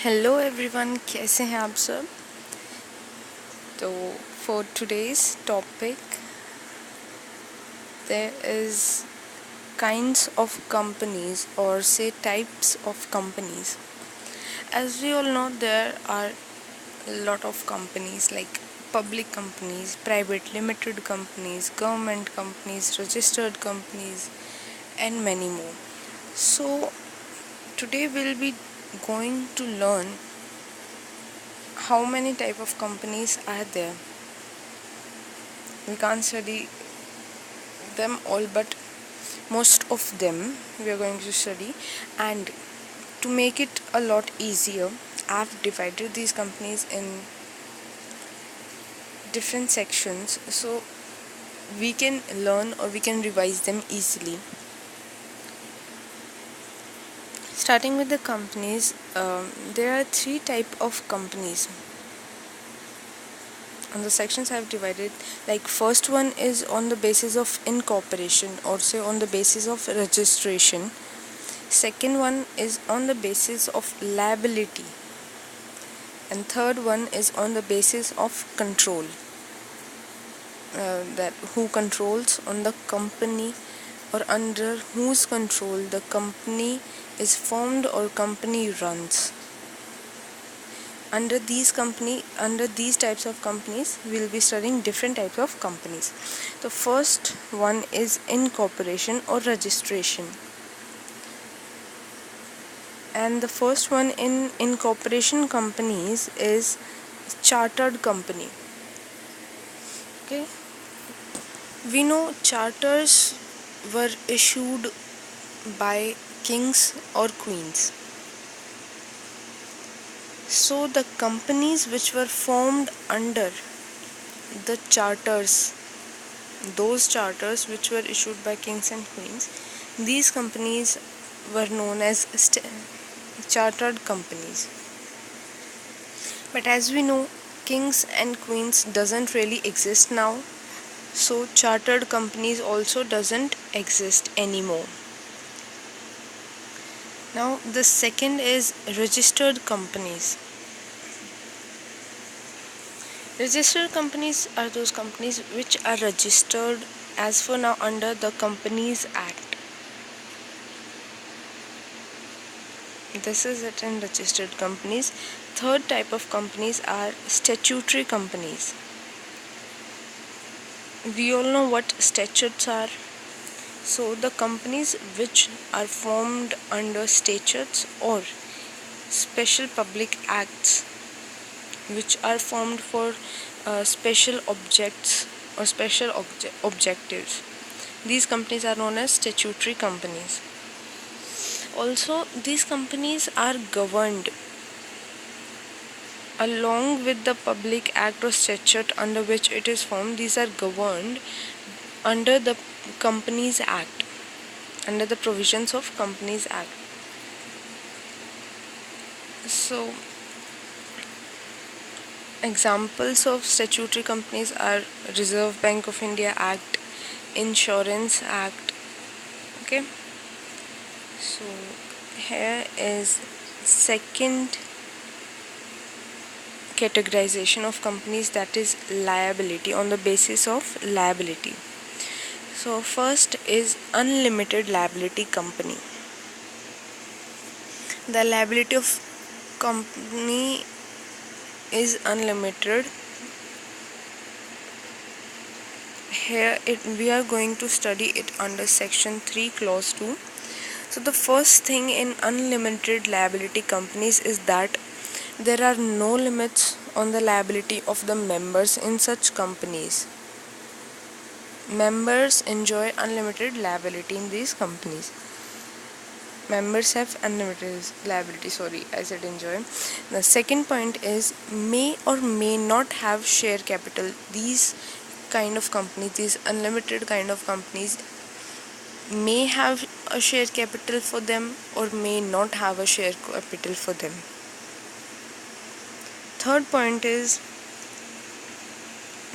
Hello everyone, कैसे हैं आप सब। तो for today's topic there is kinds of companies, or say types of companies. As we all know, there are a lot of companies like public companies, private limited companies, government companies, registered companies, and many more. So today we'll be going to learn how many type of companies are there. We can't study them all, but most of them we are going to study. And to make it a lot easier, I've divided these companies in different sections so we can learn or we can revise them easily. Starting with the companies, there are three type of companies. On the sections I've divided, like first one is on the basis of incorporation, or say on the basis of registration. Second one is on the basis of liability, and third one is on the basis of control, that who controls on the company, or under whose control the company is formed or company runs. Under these types of companies, we'll be studying different types of companies. The first one is incorporation or registration, and the first one in incorporation companies is chartered company. Okay, we know charters were issued by kings or queens. So the companies which were formed under the charters, those charters which were issued by kings and queens, these companies were known as chartered companies. But as we know, kings and queens doesn't really exist now, so chartered companies also doesn't exist anymore. Now the second is registered companies. Registered companies are those companies which are registered as for now under the Companies Act. This is it in registered companies. Third type of companies are statutory companies. We all know what statutes are. So the companies which are formed under statutes or special public acts, which are formed for special objects or special objectives, these companies are known as statutory companies. Also, these companies are governed along with the public act or statute under which it is formed. These are governed under the Companies Act, under the provisions of Companies Act. So examples of statutory companies are Reserve Bank of India Act, Insurance Act. Okay, so here is second categorization of companies, that is liability, on the basis of liability. So first is unlimited liability company. The liability of company is unlimited. Here we are going to study it under section 3 clause 2. So the first thing in unlimited liability companies is that there are no limits on the liability of the members in such companies. Members enjoy unlimited liability in these companies. Members have unlimited liability, I said enjoy. The second point is may or may not have share capital. These kind of companies, these unlimited kind of companies, may have a share capital for them or may not have a share capital for them. Third point is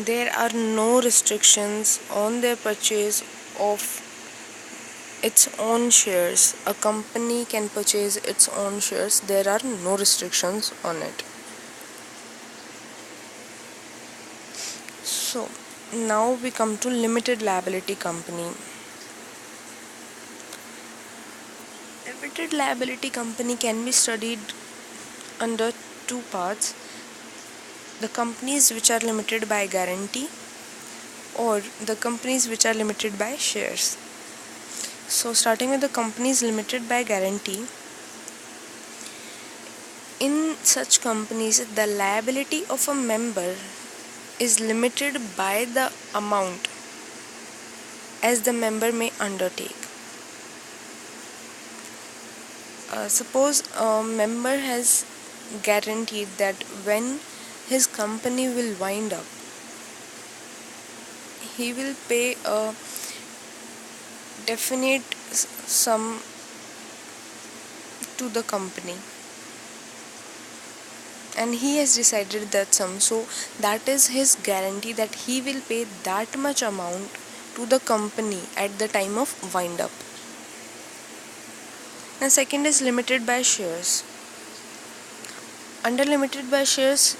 there are no restrictions on their purchase of its own shares. A company can purchase its own shares. There are no restrictions on it. So now we come to limited liability company. Limited liability company can be studied under two parts: the companies which are limited by guarantee or the companies which are limited by shares. So starting with the companies limited by guarantee, in such companies the liability of a member is limited by the amount as the member may undertake. Suppose a member has guaranteed that when his company will wind up, he will pay a definite sum to the company, and he has decided that sum, so that is his guarantee that he will pay that much amount to the company at the time of wind up. Now second is limited by shares. Under limited by shares,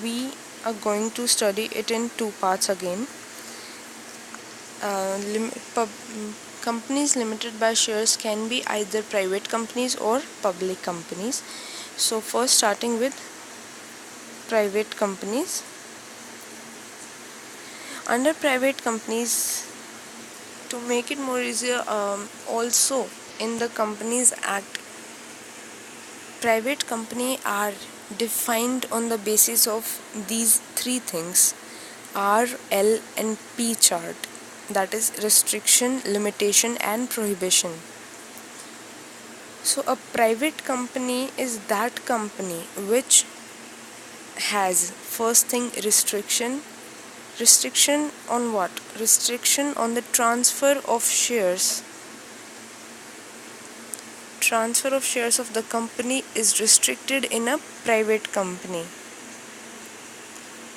we are going to study it in two parts again. Companies limited by shares can be either private companies or public companies. So first starting with private companies. Under private companies, to make it more easier, also in the Companies Act, private company are defined on the basis of these three things: R, L and P chart, that is restriction, limitation and prohibition. So a private company is that company which has, first thing, restriction. Restriction on what? Restriction on the transfer of shares. Transfer of shares of the company is restricted in a private company.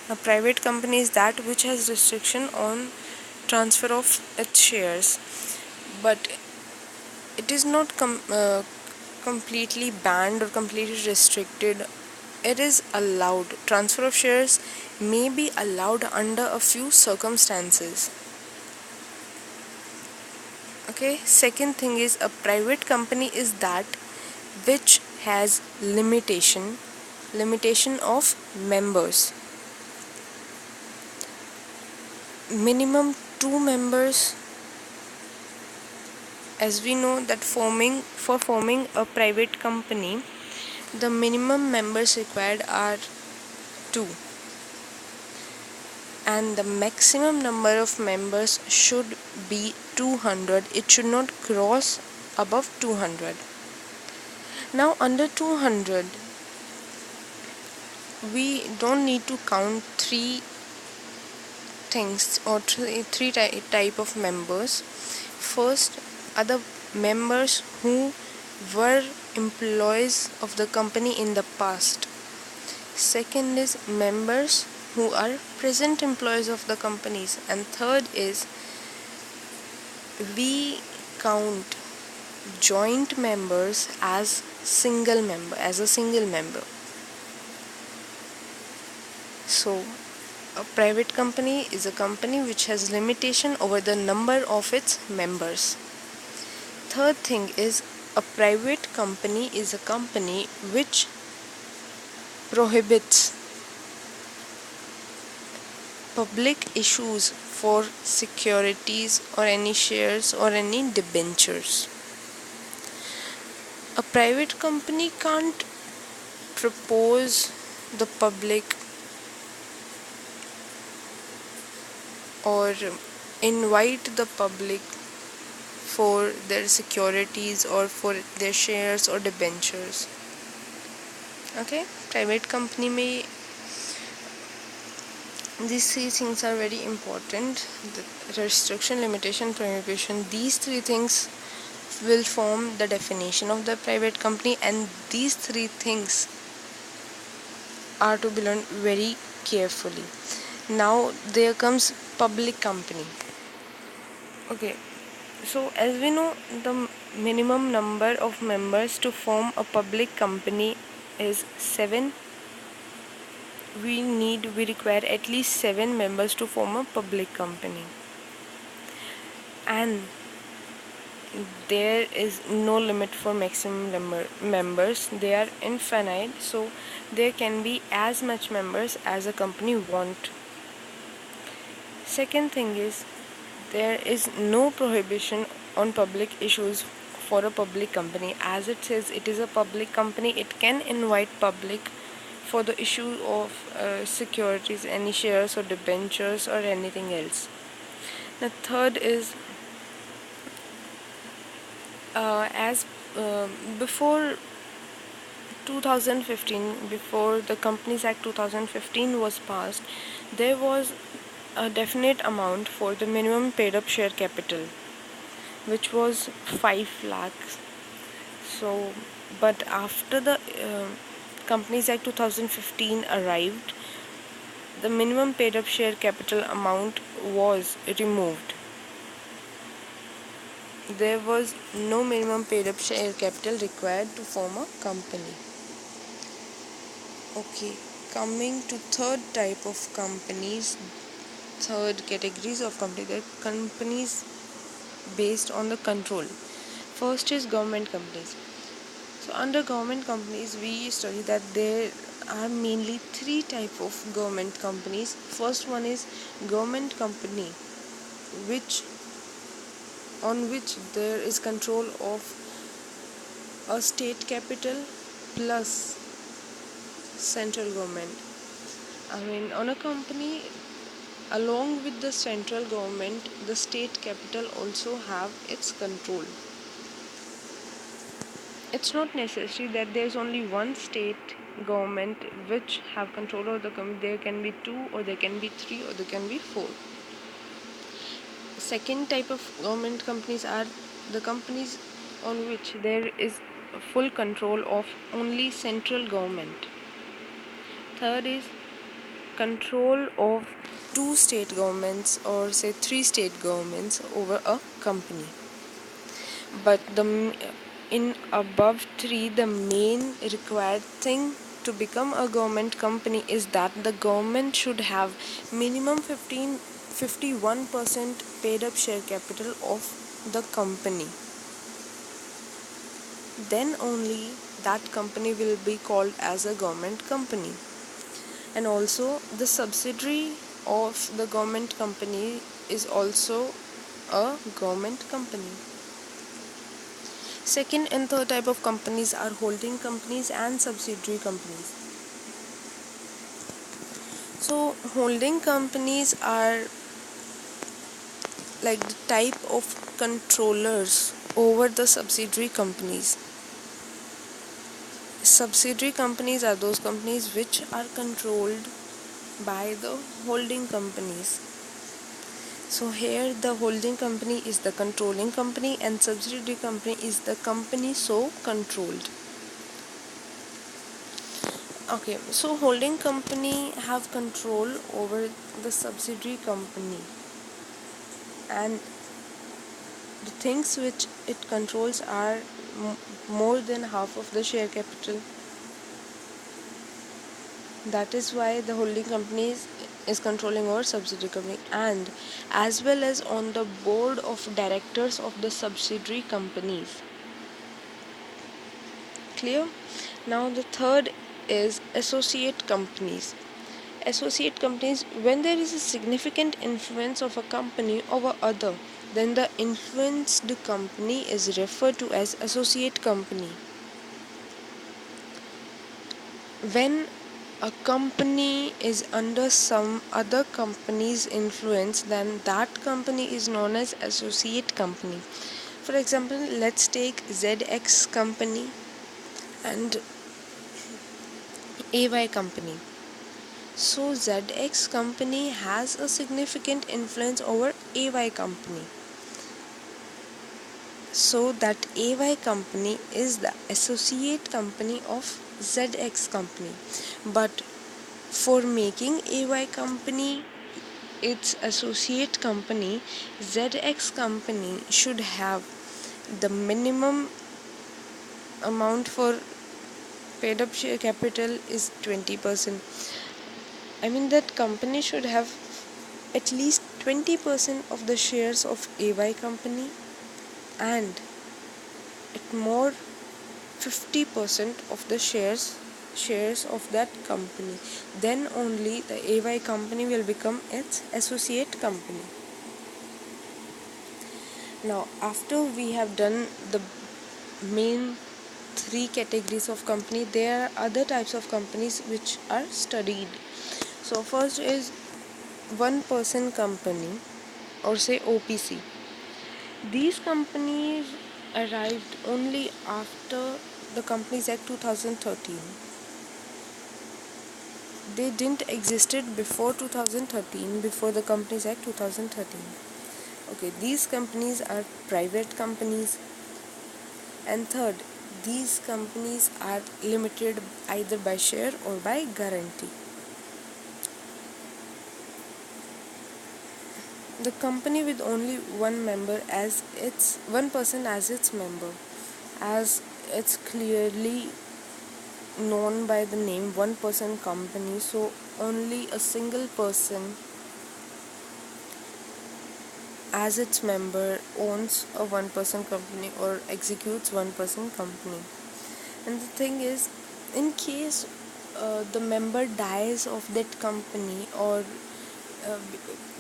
A private company is that which has restriction on transfer of its shares, but it is not completely banned or completely restricted. It is allowed. Transfer of shares may be allowed under a few circumstances. Okay, second thing is a private company is that which has limitation of members. Minimum 2 members. As we know that for forming a private company, the minimum members required are 2, and the maximum number of members should be 200. It should not cross above 200. Now under 200, we don't need to count three things or three type of members. First are the members who were employees of the company in the past. Second is members who are present employees of the companies, and third is we count joint members as a single member. So a private company is a company which has limitation over the number of its members. Third thing is a private company is a company which prohibits public issues for securities or any shares or any debentures. A private company can't propose the public or invite the public for their securities or for their shares or debentures. Okay, private company may, these three things are very important: the restriction, limitation, prohibition. These three things will form the definition of the private company, and these three things are to be learned very carefully. Now there comes public company. Okay, So, as we know, the minimum number of members to form a public company is 7. We require at least 7 members to form a public company. And there is no limit for maximum members. They are infinite, so there can be as much members as a company want. Second thing is, there is no prohibition on public issues for a public company. As it says, it is a public company, it can invite public for the issue of securities, any shares or debentures or anything else. The third is, as before 2015, before the Companies Act 2015 was passed, there was a definite amount for the minimum paid up share capital, which was 5 lakhs. So, but after the Companies Act 2015 arrived, the minimum paid up share capital amount was removed. There was no minimum paid up share capital required to form a company. Okay, coming to third type of companies, third categories of companies, there are companies based on the control. First is government companies. So under government companies, we study that there are mainly 3 type of government companies. First one is government company, which on which there is control of a state capital plus central government. On a company, along with the central government, the state capital also have its control. It's not necessary that there's only one state government which have control of the company. There can be 2, or there can be 3, or there can be 4. Second type of government companies are the companies on which there is full control of only central government. Third is control of 2 state governments, or say 3 state governments over a company. But in above 3, the main required thing to become a government company is that the government should have minimum 51% paid up share capital of the company. Then only that company will be called as a government company. And also the subsidiary of the government company is also a government company. Second and third type of companies are holding companies and subsidiary companies. So holding companies are like the type of controllers over the subsidiary companies. Subsidiary companies are those companies which are controlled by the holding companies. So here the holding company is the controlling company and subsidiary company is the company so controlled. Okay, so holding company have control over the subsidiary company, and the things which it controls are more than half of the share capital. That is why the holding company is controlling over subsidiary company, and as well as on the board of directors of the subsidiary companies. Clear? Now the third is associate companies. Associate companies, when there is a significant influence of a company over other, then the influenced company is referred to as associate company. When a company is under some other company's influence, then that company is known as associate company. For example, let's take ZX company and AY company. So ZX company has a significant influence over AY company. So that AY company is the associate company of ZX company. But for making AY company its associate company, ZX company should have the minimum amount for paid up share capital is 20%. I mean, that company should have at least 20% of the shares of AY company, and at more 50% of the shares of that company. Then only the AY company will become its associate company. Now, after we have done the main three categories of company, there are other types of companies which are studied. So first is one person company, or say OPC. These companies arrived only after the Companies Act 2013. They didn't existed before 2013, before the Companies Act 2013. Okay, these companies are private companies. And third, these companies are limited either by share or by guarantee. The company with only one person as its member, as it's clearly known by the name one person company, so only a single person as its member owns a one person company or executes one person company. And the thing is, in case the member dies of that company or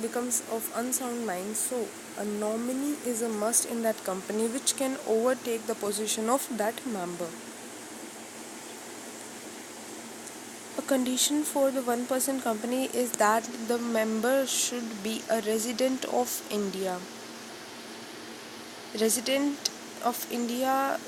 becomes of unsound mind, so a nominee is a must in that company which can overtake the position of that member. A condition for the one person company is that the member should be a resident of India. Resident of India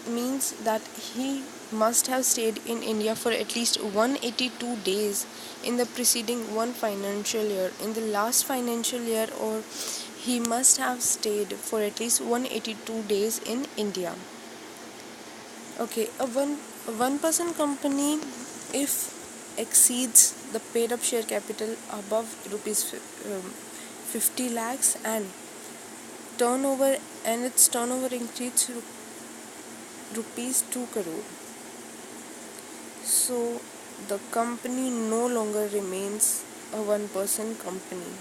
means that he must have stayed in India for at least 182 days in the preceding one financial year. In the last financial year, or he must have stayed for at least 182 days in India. Okay, a one person company, if exceeds the paid up share capital above rupees 50 lakhs and its turnover exceeds rupees 2 crore, so the company no longer remains a one person company.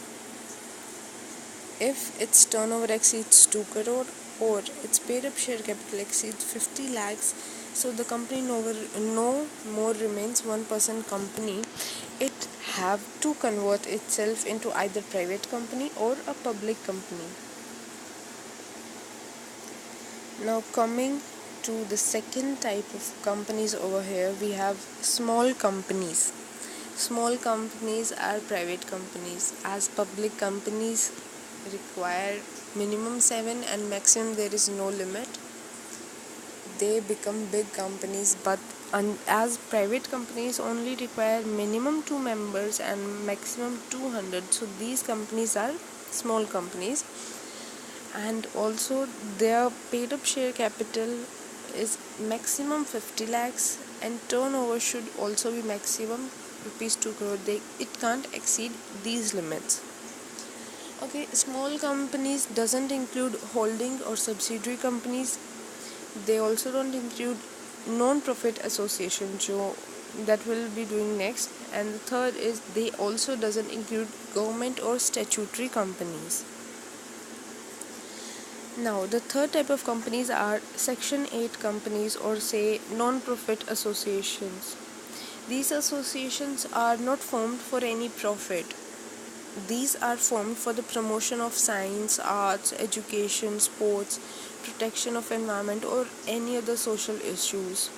If its turnover exceeds 2 crore or its paid up share capital exceeds 50 lakhs, so the company no more remains one person company. It have to convert itself into either private company or a public company. Now coming to the second type of companies over here, we have small companies. Small companies are private companies, as public companies require minimum 7 and maximum there is no limit. They become big companies, but as private companies only require minimum 2 members and maximum 200, so these companies are small companies. And also their paid up share capital is maximum 50 lakhs and turnover should also be maximum rupees 2 crore. It can't exceed these limits. Okay, small companies doesn't include holding or subsidiary companies. They also don't include non-profit associations, so that will be doing next. And the third is they also doesn't include government or statutory companies. Now, the third type of companies are Section 8 companies, or say non-profit associations. These associations are not formed for any profit. These are formed for the promotion of science, arts, education, sports, protection of environment, or any other social issues.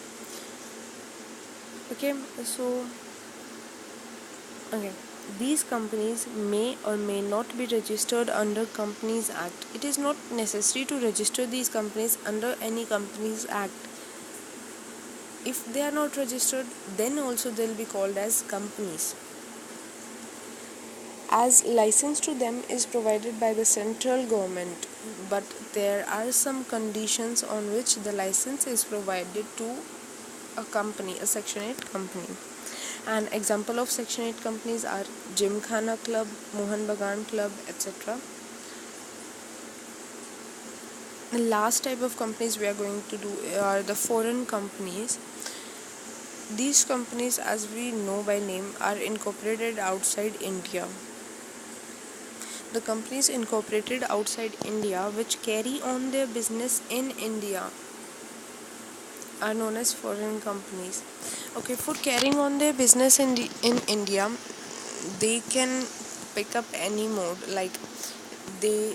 Okay. These companies may or may not be registered under Companies Act. It is not necessary to register these companies under any Companies Act. If they are not registered, then also they will be called as companies, as license to them is provided by the central government, but there are some conditions on which the license is provided to a company, a Section 8 company. An example of Section 8 companies are Gymkhana Club, Mohan Bagan Club, etc. The last type of companies we are going to do are the foreign companies. These companies, as we know by name, are incorporated outside India. The companies incorporated outside India which carry on their business in India are known as foreign companies. Okay, for carrying on their business in India, they can pick up any mode, like they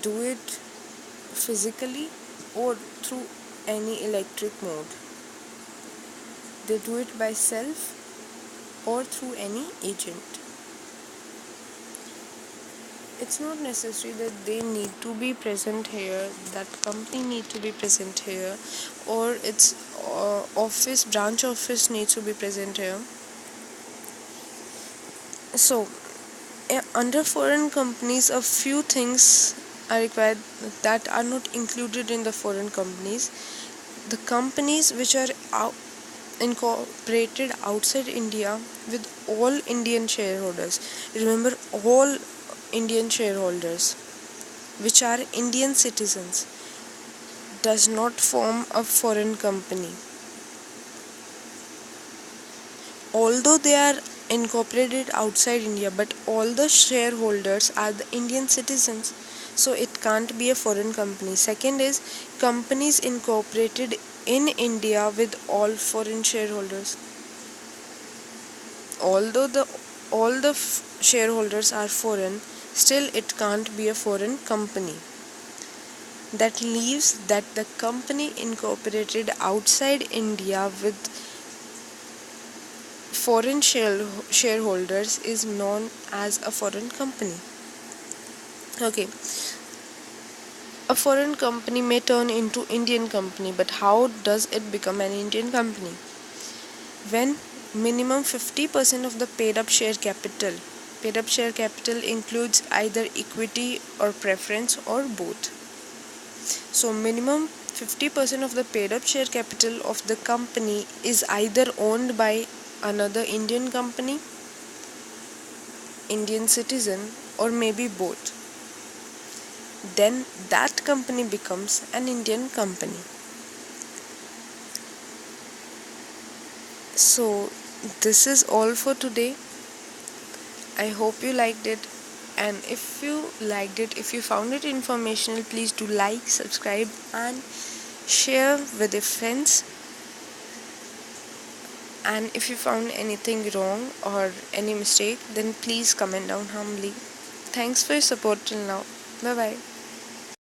do it physically or through any electric mode. They do it by self or through any agent. It's not necessary that they need to be present here, that company need to be present here, or its branch office needs to be present here. So under foreign companies, a few things are required that are not included in the foreign companies. The companies which are incorporated outside India with all Indian shareholders. Remember, all Indian shareholders which are Indian citizens does not form a foreign company. Although they are incorporated outside India, but all the shareholders are the Indian citizens, so it can't be a foreign company. Second is companies incorporated in India with all foreign shareholders. Although all the shareholders are foreign, still it can't be a foreign company. That leaves that the company incorporated outside India with foreign shareholders is known as a foreign company. Okay, a foreign company may turn into Indian company, but how does it become an Indian company? When minimum 50% of the paid up share capital includes either equity or preference or both. So minimum 50% of the paid up share capital of the company is either owned by another Indian company, Indian citizen, or maybe both. Then that company becomes an Indian company. So this is all for today. I hope you liked it, and if you liked it, if you found it informational, please do like, subscribe and share with your friends. And if you found anything wrong or any mistake, then please comment down humbly. Thanks for your support till now. Bye bye.